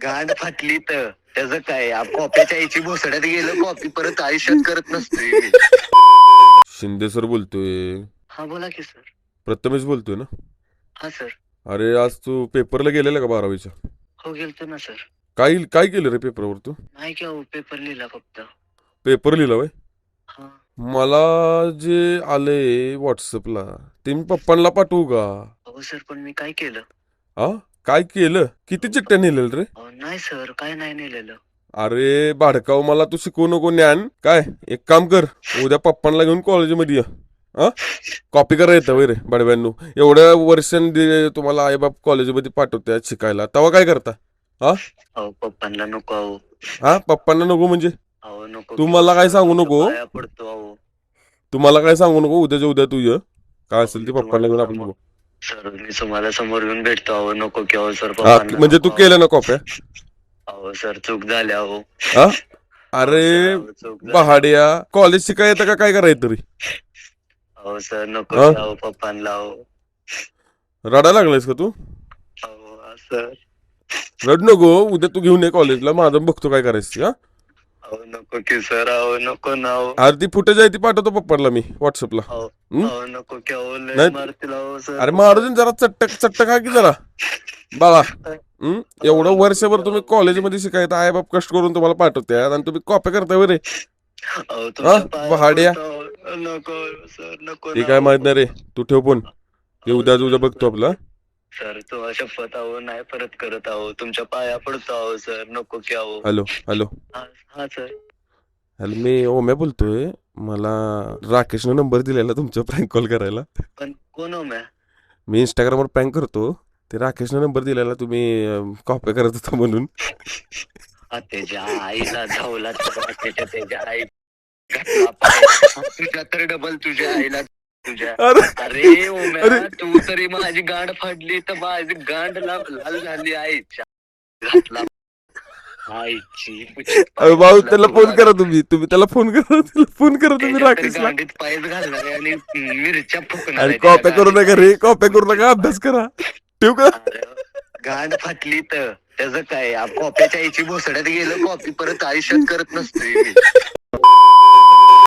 गांड फाटली तर त्याचं काय कॉप्याच्या आईची भोसड्यात गेलं कॉपी परत आयुष्यात करत नसतोय मी. शिंदे सर बोलतोय. हा बोला की सर. प्रथमेश बोलतोय ना. हा सर. अरे आज तू पेपरला गेलेला का 12वीच्या? हो गेलतो ना सर. काय काय केलं रे पेपरवर तू? नाही की पेपर लिहिला फक्त. पेपर लिहिला वय? हा. मला जे आले व्हॉट्सअपला ते मी पप्पांना पाठवू का? हो सर पण मी काय केलं? हा काय केलं? किती चिठ्ठ्या नेलेल रे? नाही सर काय नाही नेलेलं. अरे भाडकाव मला तू शिकवू नको ज्ञान. काय एक काम कर, उद्या पप्पांना घेऊन कॉलेजमध्ये ये. हा कॉपी करा येतं वय रे बडव्यांनो. एवढ्या वर्षांनी तुम्हाला आईबाप कॉलेजमध्ये पाठवतात शिकायला, तेव्हा काय करता? हा पप्पांना नको अहो. हा पप्पांना नको म्हणजे? अहो नको. तू मला काय सांगू नको. पाया पडतो अहो. तुम्हाला काय सांगू नको, उद्याच्या उद्या तू ये. काय असेल ते पप्पांना घेऊन आपण बघू. सर मी तुम्हाला समोर येऊन भेटतो अहो. नको की अहो सर. हा म्हणजे तू केलं ना कॉप्या? अहो सर चूक झाली अहो. हा अरे पहाड्या कॉलेज शिकाय येतं का काय करायचं तरी? अहो सर नको अहो पप्पांना अहो. रडायला लागलायस का तू? अहो सर. रड नको, उद्या तू घेऊन ये कॉलेजला, माझं बघतो काय करायचं. हा अहो नको की सर. अहो नको ना अहो. अरे ती फुटेज आहे ती पाठवतो पप्पाला मी व्हॉट्सअपला. अहो नको की अहो. लय नाही. मारतील अहो सर. अरे मारू दे जरा, चट्टक चट्टक खा की जरा बाळा. एवढं वर्षभर तुम्ही कॉलेजमध्ये शिकायचं, आई बाप कष्ट करून तुम्हाला पाठवतात आणि तुम्ही कॉप्या करताय रे. पहाड्या नको सर नको. ते काय माहित नाही रे. तू ठेव फोन, ते उद्या बघतो आपला. सर तुम्हाला शपथ आहो नाही परत करत आहो. तुमच्या पाया पडतो आहो सर. नको की आहो. Hello hello. हा सर. हॅलो मी ओम्या बोलतोय. मला राकेशनं नंबर दिलेला तुमचा प्रँक कॉल करायला. पण कोण ओम्या? मी इंस्टाग्रामवर प्रँक करतो. ते राकेशनं नंबर दिलेला, तुम्ही कॉप्या करत होता म्हणून. त्याच्या आईला धावला त्याच्या आई तुझ्या तर डबल तुझ्या आईला तुझ्या. अरे ओम्या तू तरी माझी गांड फाडली तर माझी गांड लाल झाली आईच्या घातला आईची. अरे भाऊ त्याला फोन करा तुम्ही त्याला फोन करा तुम्ही राकेशला. गांडीत पायच घालणार आहे आणि मिरच्या फुकणार. अरे कॉप्या करू नका रे, कॉप्या करू नका, अभ्यास करा. ठेवू का? गांड फाटली तर त्याचं काय कॉप्याच्या आईची भोसड्यात गेलं कॉपी परत आयुष्यात करत नसतोय मी.